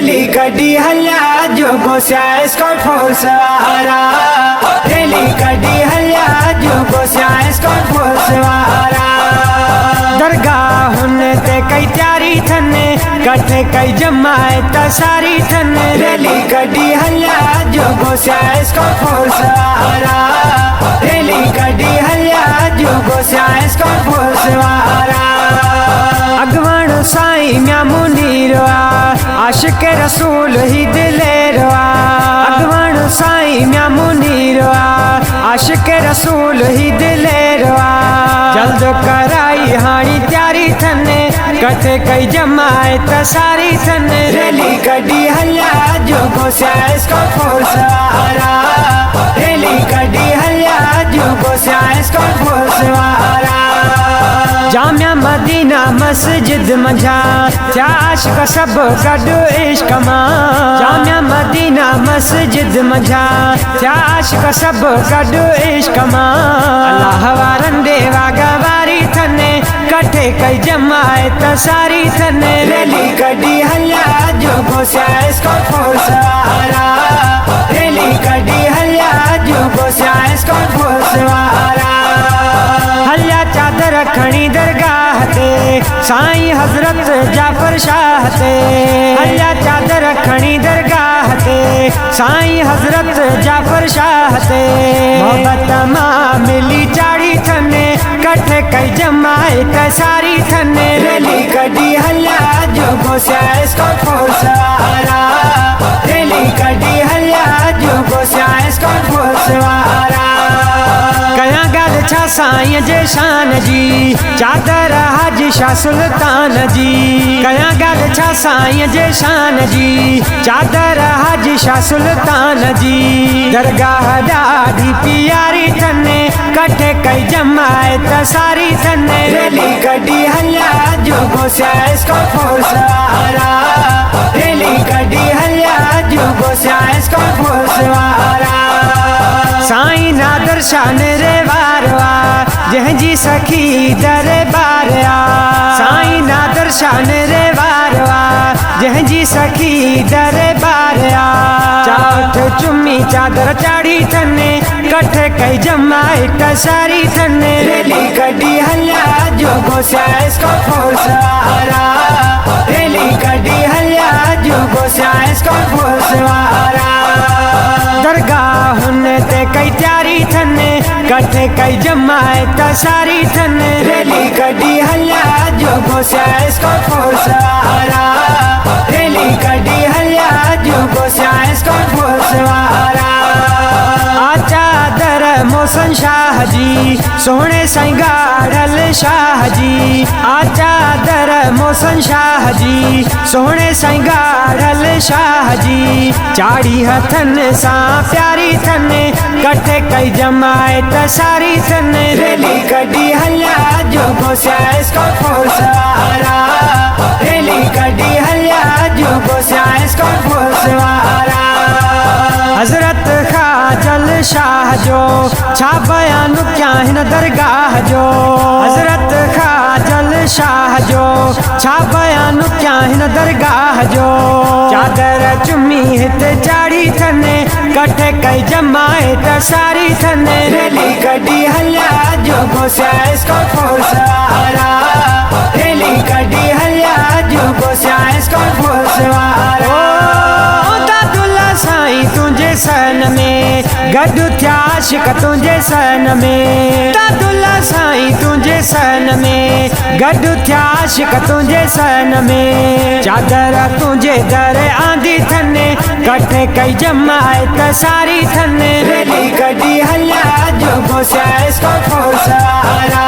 Rally कड़ी हल्या जो गोस्या Scott force वारा, रैली कड़ी हल्या जो गोस्या स्कॉट फोर्स वारा। दरगाह हुन ते कई त्यारी थने, कठे कई जमायत सारी थने, रैली कड़ी हल्या जो गोस्या स्कॉट फोर्स वारा, रैली कड़ी हल्या जो गोस्या स्कॉट फोर्स वारा। अगवण साईं म्या मुनीरवा, आशिक रसूल ही दिलेरवा, अगवण साईं म्या मुनीरवा, आशिक रसूल ही दिलेरवा। जल्द कराई हाणी त्यारी थने, कठे कई जमायत सारी थने, रैली कड़ी हल्या जो गोस्या स्कॉट फोर्स वारा, रैली कड़ी हल्या जो गोस्या स्कॉट फोर्स वारा। जामिया मदीना मस्जिद मझा थिया आशिक सब गॾु इश्क मां, जामिया मदीना मस्जिद मझा थिया आशिक सब गॾु इश्क मां। अल्लाह वारनि ॾे वागवारी थने, कठे कई जमायत सारी थने, रैली कड़ी हल्या जो गोस्या स्कॉट फोर्स वारा, रैली कड़ी हल्या जो गोस्या स्कॉट फोर्स वारा। हल्या चादर खणी दरगाह ते साईं हजरत जाफर शाह ते, हल्या चादर खणी दरगाह ते साईं हजरत जाफर शाह ते। मोहब्बत मां मिली चाड़ी थने, कठे कई जमायत सारी थने, रैली कड़ी हल्या जो गोस्या स्कॉट फोर्स वारा, रैली कड़ी हल्या जो गोस्या स्कॉट फोर्स वारा। कया गल छा साईं जे शान जी, चादर हाजी शाह सुल्तान जी, कया गल छा साईं जे शान जी, चादर हाजी शाह सुल्तान जी। दरगाह ॾाढी प्यारी थने, कठे कई जमायत सारी थने, रैली कड़ी हल्या जो गोस्या स्कॉट फोर्स वारा, रैली कड़ी हल्या जो गोस्या स्कॉट फोर्स वारा। साईं नादर शाह रे वारवा, जंहिंजी सखी दरबार आ, साईं नादर शाह रे वारवा, जंहिंजी सखी दरबार आ। चाठ चुम्मी चादर चाड़ी थने, कठे कई जमायत सारी थने, रैली कड़ी हल्या जो गोस्या स्कॉट फोर्स वारा, रैली कड़ी हल्या जो गोस्या स्कॉट फोर्स वारा। दरगाह हुन ते कई त्यारी थने, कठे कई जमायत सारी थने, रैली कड़ी हल्या जो गोस्या स्कॉट फोर्स वारा, रैली कड़ी हल्या जो गोस्या स्कॉट फोर्स वारा। चादर मोहसन शाह जी, सोहणे साईं गाड़ल शाह जी, चादर मोहसन शाह जी, सोहणे साईं गाड़ल शाह जी। चाड़ी हथन सां प्यारी थने, कठे कई जमायत सारी थने, रैली कड़ी हल्या जो गोस्या स्कॉट फोर्स वारा, रैली कड़ी हल्या जो गोस्या स्कॉट फोर्स वारा। हजरत खाजल शाह जो छा बयान क्या हिन दरगाह जो, हजरत खाजल शाह जो छा बयान क्या हिन दरगाह जो। चादर चुम्मी हिते चाड़ी थने, कठे कई जमायत सारी थने, रैली कड़ी हल्या जो गोस्या स्कॉट फोर्स वारा, रैली कड़ी हल्या जो गोस्या स्कॉट फोर्स वारा। साईं तुझे सन में गॾु थिया आशिक तुझे सन में, दादुल्ला साईं तुझे सन में गॾु थिया आशिक तुझे सन में। चादर तुझे दर आंदी थने, कठे कई जमायत सारी थने, रैली कड़ी हल्या जो गोस्या स्कॉट फोर्स वारा,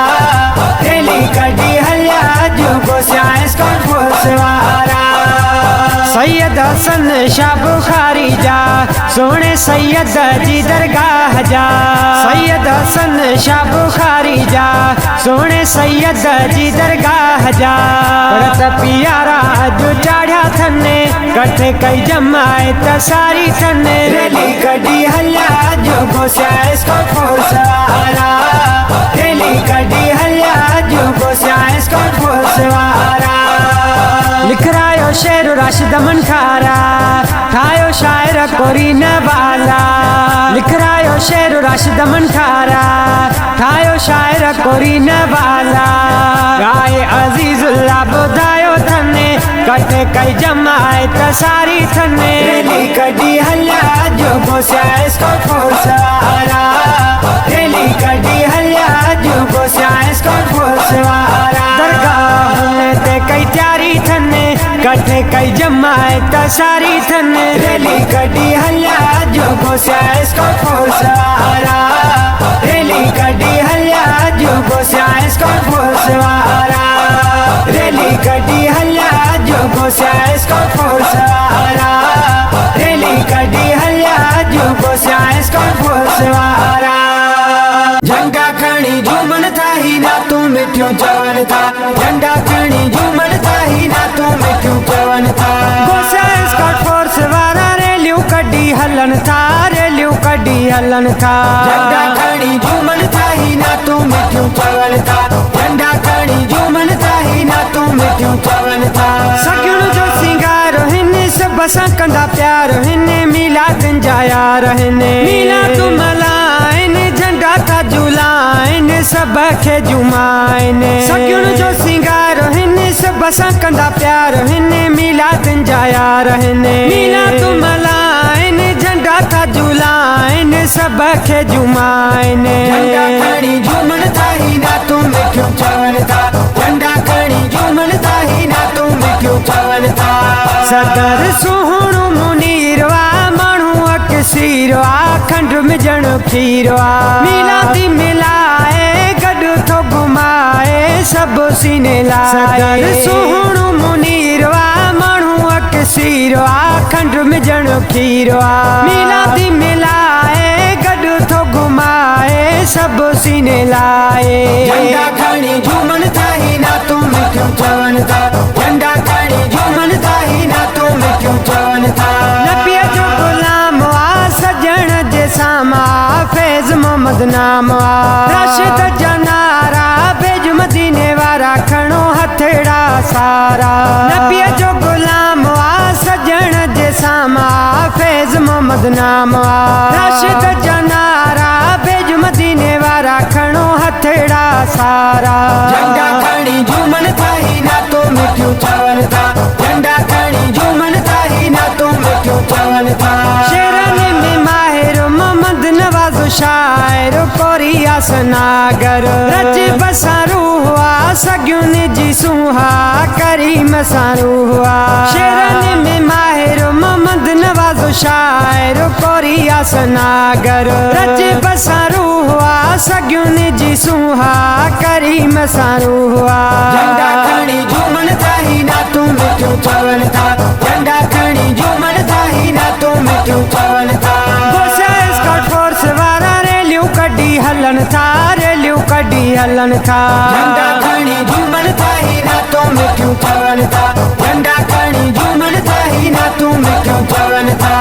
रैली कड़ी हल्या जो गोस्या स्कॉट फोर्स वारा। सैयद हसन शाह बुखारी जा, सोहणे सैयद जी दरगाह जा, सैयद हसन शाह बुखारी जा, सोहणे सैयद जी दरगाह जा। रत प्यारा अॼु चाढ़िया थने, कठे कई जमायत सारी थने, रैली कड़ी हल्या जो गोस्या स्कॉट फोर्स वारा, रैली कड़ी हल्या जो गोस्या स्कॉट फोर्स वारा। लिखरायो शेर राशिद अमन खारा ठायो शायर कोरी नवाला लिखरायो शेर राशिद अमन खारा ठायो शायर कोरी नवाला गाए अजीजुल्लाह बुधायो थने कटे कई जमाए त सारी थने रेली कडी हल्ला जो गोस्या इसको फोसवारा रेली कडी हल्ला जो गोस्या इसको फोसवारा दरगाह ते कई त्यारी थने कटे कई जमाए त सारी थने रेली कडी हल्ला जो गोस्या इसको फोसवारा रेली कडी हल्ला जो गोस्या इसको फोसवारा रेली कडी हल्ला जो गोस्या इसको फोसवारा रेली कडी हल्ला जो गोस्या इसको फोसवारा झंडा खणी झूमन था ही ना तू मिठ्यो चवन था झंडा खणी झूमन था ही ना तू मिठ्यो चवन था गोस्या इसको फोसवारा रेलियो कडी हलन था रेलियो कडी हलन था झंडा खणी झूमन था ही ना तू मिठ्यो चवन था झंडा खणी झूमन था ही ना तू मिठ्यो चवन था सगुण जो सिंगार हिने सब असां कंदा प्यार हिने मिलाद जा यार हिने मिलाद मलाइन झंडा था झुलाइन सब खे जुमाइन सगुण जो सिंगार हिने सब असां कंदा प्यार हिने मिलाद जा यार हिने मिलाद मलाइन झंडा था झुलाइन सब खे जुमाइन झंडा खणी झूमन था ही ना तू मिठ्यो चवन था झंडा खणी झूमन था ही ना तू मिठ्यो चवन था सदर सुहणो मुनीरवा माण्हू अकसीरवा खंड में जण खीरवा मिलादी मिलाए गॾु थो घुमाए सभु सीने लाए सदर सुहणो मुनीरवा माण्हू अकसीरवा खंड में जण खीरवा मिलादी मिलाए गॾु थो घुमाए सभु सीने लाए झंडा खणी झूमन था ही ना तू मिठ्यो चवन था झंडा खणी झूमन था ही ना तू मिठ्यो चवन था नबीअ जो गुलाम आ सजण जे सामा फैज़ मोहम्मद नाम आ राशिद जनारा बेज मदीने वारा खणो हथड़ा सारा नबीअ जो गुलाम आ सजण जे सामा फैज़ मोहम्मद नाम आ राशिद जनारा बेज मदीने वारा खणो हथड़ा सारा झंडा खणी झूमन था ही ना तू मिठ्यो चवन था झंडा खणी झूमन था ही ना तू मिठ्यो चवन था शेरन में माहिर मोहम्मद नवाज़ शायर कोरिया सनागर रज बसारू हुआ सगुन जी सुहा करीम सारू हुआ शेरन में माहिर मोहम्मद नवाज़ शायर कोरिया सनागर रज बसारू हुआ सगुन जी सुहा करीम सारू हुआ झंडा खणी झूमन था ही ना तू मिठ्यो चवन था झंडा खणी झूमन था ही ना तू मिठ्यो चवन था गोस्या स्कॉट फोर्स वारा रेलियो कडी हलन था रेलियो कडी हलन था झंडा खणी झूमन था ही ना तू मिठ्यो चवन था झंडा खणी झूमन था ही ना तू मिठ्यो चवन था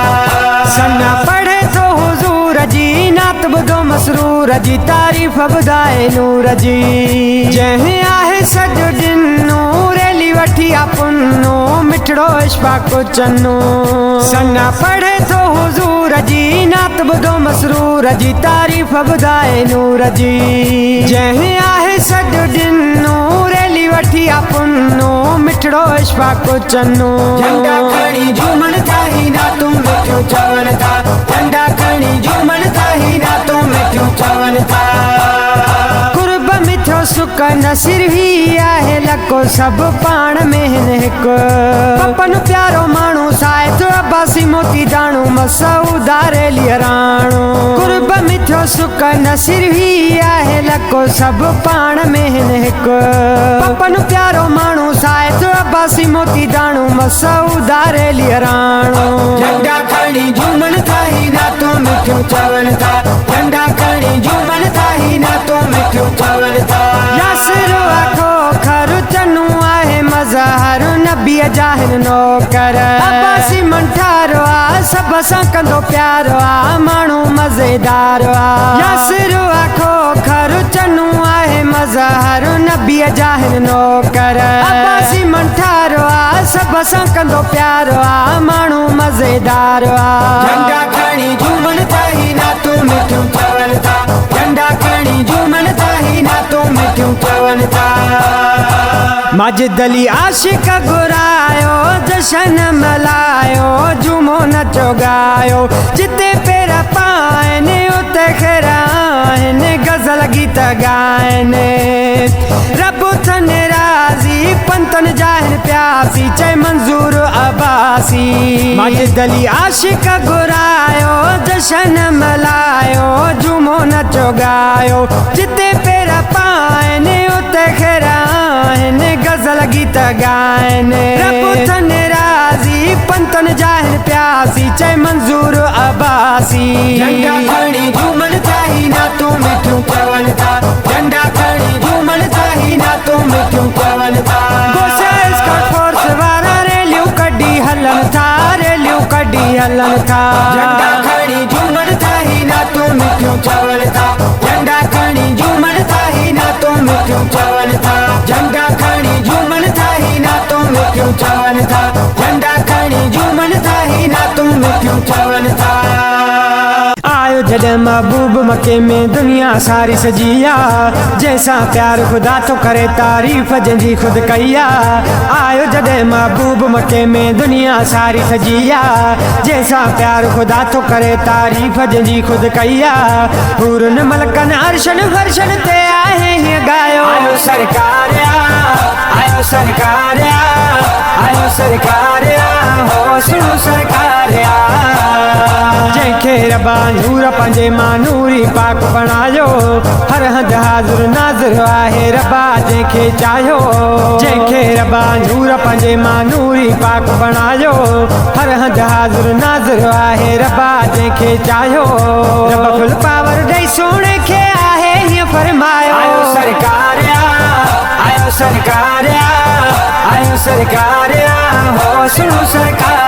सन्ना पढ़े तो हुजूर जी नात बुधो मसरूर जी तारीफ़ बुधाए नूर जी जंहिं आहे सॼो ॾिनो रेली वठी आ पुनो मिठड़ो इश्फाक़ो चन्नो सन्ना पढ़े तो हुजूर जी नात बुधो मसरूर जी तारीफ़ बुधाए नूर जी जंहिं आहे सॼो ॾिनो रेली वठी आ पुनो मिठड़ो इश्फाक़ो चन्नो झंडा खणी झूमन था ही ना तू मिठ्यो चवन था झंडा खणी झूमन था ही ना तू मिठ्यो चवन था कुर्ब मिठो सुख नसीर ही आहे लको सभु पाण में हिन हिकु पपन प्यारो माण्हू साहित अब्बासी मोती दाणू मसूदा रेली राणो कुर्ब मिठो सुख नसीर ही आहे लको सभु पाण में हिन हिकु पपन प्यारो माण्हू साहित अब्बासी मोती दाणू मसूदा रेली राणो झंडा खणी झूमन था ही ना तू मिठ्यो चवन था झंडा खणी झूमन था ही ना तू मिठ्यो चवन था यासिर आखो खरु चन्नू आहे मज़हर नबीअ जाहिर नौकर अब्बासी मंठारो आ सब सां कंदो प्यार माण्हू मज़ेदार यासिर आखो खर चनू आहे मज़हर नबीअ जाहिर नौकर अब्बासी मंठार सब सां कंदो प्यार माण्हू मज़ेदार झंडा खणी झूमण ताही नातूं मिठियूं चवनि था झंडा खणी झूमण ताही नातूं मिठियूं चवनि था माजिद अली आशिक घुरायो जशन मल्हायो झूमो नचो ॻायो जिते पेर पाइनि उते ख़ैर आहिनि गज़ल गीत ॻाइनि रब थनि राज़ी पंतनि जाहिर प्यासी चए मंज़ूर अब्बासी माजिद अली आशिक घुरायो जशन मल्हायो झूमो नचो ॻायो जिते पेर पाइनि उते ख़ैर आहिनि गज़ल गीत ॻाइनि रब थनि राज़ी पंतनि जाहिर प्यासी चए मंज़ूर अब्बासी झंडा खणी झूमण ताही नातूं मिठियूं चवनि था झंडा खणी झूमण ताही नातूं मिठियूं चवनि था फोर्स वारा रैलियूं कढी हलनि था रैलियूं कढी हलनि था झंडा खणी झूमण ताही नातूं मिठियूं चवनि था झंडा खणी झूमण ताही नातूं मिठियूं चवनि था झंडा खणी झूमण ताही नातूं मिठियूं चवनि था झंडा खणी झूमण ताही नातूं मिठियूं चवनि था आयो जॾहिं महबूब मके में दुनिया सारी सजी जैसा प्यार खुदा तो करे तारीफ़ जंहिंजी खुद कई आयो जॾहिं महबूब मके में दुनिया सारी सजी जैसा प्यार खुदा तो करे तारीफ़ जंहिंजी खुद कई पूरन मलकन अर्शन हर्शन ते आहे हीअं ॻायो आयो सरकार आयो सरकार आयो सरकार हो सुनो सरकार जंहिंखे रबा नूर पंहिंजे मां नूरी पाक बणायो हर हंधि हाज़िर नाज़िर आहे रबा जंहिंखे चाहियो जंहिंखे रबा नूर पंहिंजे मां नूरी पाक बणायो हर हंधि हाज़िर नाज़िर आहे रबा जंहिंखे चाहियो रब फुल पावर ॾेई सोणे खे आहे हीअं फरमायो आयो सरकार आयो सरकार आयो सरकार हो सुनो सरकार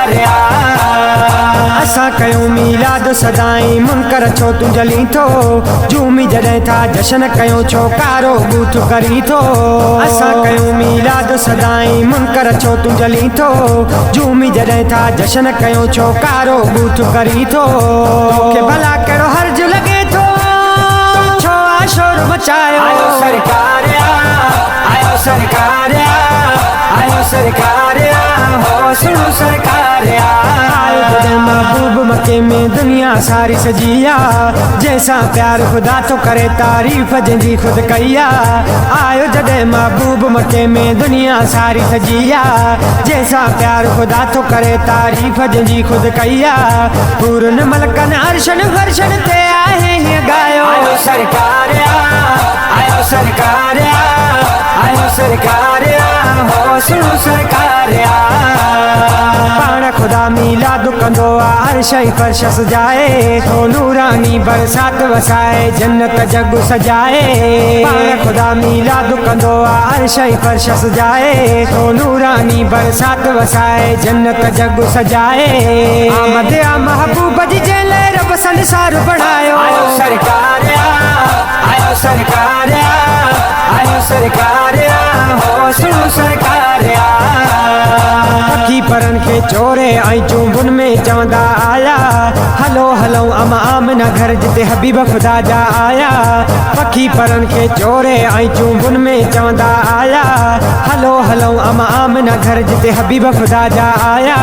असां कयूं मीलाद सदाई मुनकर छो तूं जली थो झूमी जॾहिं था जशन कयूं छो कारो बूथ करी थो असां कयूं मीलाद सदाई मुनकर छो तूं जली थो झूमी जॾहिं था जशन कयूं छो कारो बूथ करी थो के भला कहिड़ो हर्ज लॻे थो छो शोर मचायो आयो सरकार आयो सरकार आयो सरकार हो सुनो सरकार आयो जॾहिं महबूब मके में दुनिया सारी सजी जैसा प्यार खुदा तो करे तारीफ़ जंहिंजी खुद कई आयो जॾहिं महबूब मके में दुनिया सारी सजी जैसा प्यार खुदा तो करे तारीफ़ जंहिंजी खुद कई पूरन मलकन अर्शन हर्शन ते आहे हीअं ॻायो आयो सरकार आयो सरकार आयो सरकार हो सुनो सरकार पाण खुदा मीलाद कंदो हर शइ फर्श सजाए तो नूरानी बरसात वसाए जन्नत जग सजाए पाण खुदा मीलाद कंदो हर शइ फर्श सजाए तो नूरानी बरसात वसाए जन्नत जग सजाए आमद आ महबूब जी जेले रब संसार बढ़ायो आयो सरकार आयो सरकार आयो सरकार हो सुनो सरकार पखी परन खे चोरे ऐं चुंबुन में चवंदा आया हलो हलो अमा आमना घर जिते हबीब खुदा जा आया पखी परन खे चोरे ऐं चुंबुन में चवंदा आया हलो हलो अमा आमना घर जिते हबीब खुदा जा आया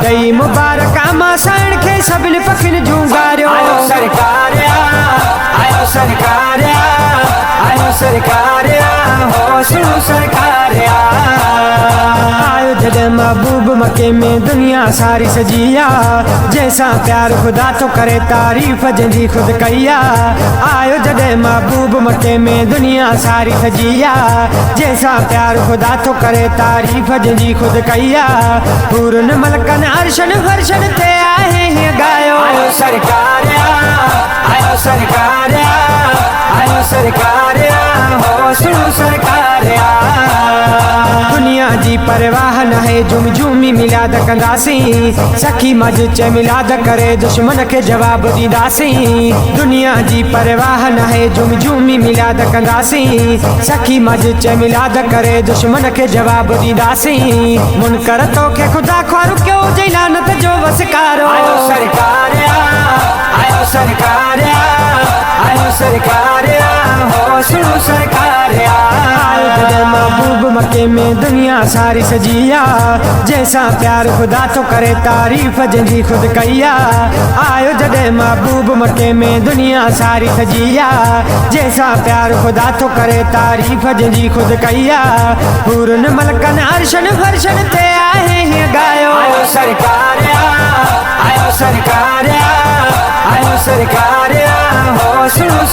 दई मुबारक अमा साण खे सभिनी पखियुनि जूं गारियो आयो सरकार आयो सरकार आयो सरकार हो सुनो सरकार आयो जॾहिं महबूब मके में दुनिया सारी सजी जैसा प्यार खुदा तो करे तारीफ़ जंहिंजी खुद कई आयो जॾहिं महबूब मके में दुनिया सारी सजी जैसा प्यार खुदा तो करे तारीफ़ जंहिंजी खुद कई पूरन मलकन अर्शन हर्शन ते आहे हीअं ॻायो आयो सरकार आयो सरकार आयो सरकार हो सुनो सरकार दुनिया जी परवाह न है झुम झूमी मिलाद कंदासी सखी मज च मिलाद करे दुश्मन के जवाब दीदासी दुनिया जी परवाह न है झुम झूमी मिलाद कंदासी सखी मज च मिलाद करे दुश्मन के जवाब दीदासी मुनकर तो के खुदा ख्वारू क्यों जैलानत जो वसकारो आयो सरकार आयो सरकार हो सुनो सरकार आयो महबूब मक्के में दुनिया सारी सजिया जैसा प्यार खुदा तो करे तारीफ जंजी खुद कैया आयो जदे महबूब मक्के में दुनिया सारी सजिया जैसा प्यार खुदा तो करे तारीफ जंजी खुद कैया पूर्ण मलकन अर्शन फर्शन ते आए हैं गायो आयो सरकार आयो सरकार हो सुनो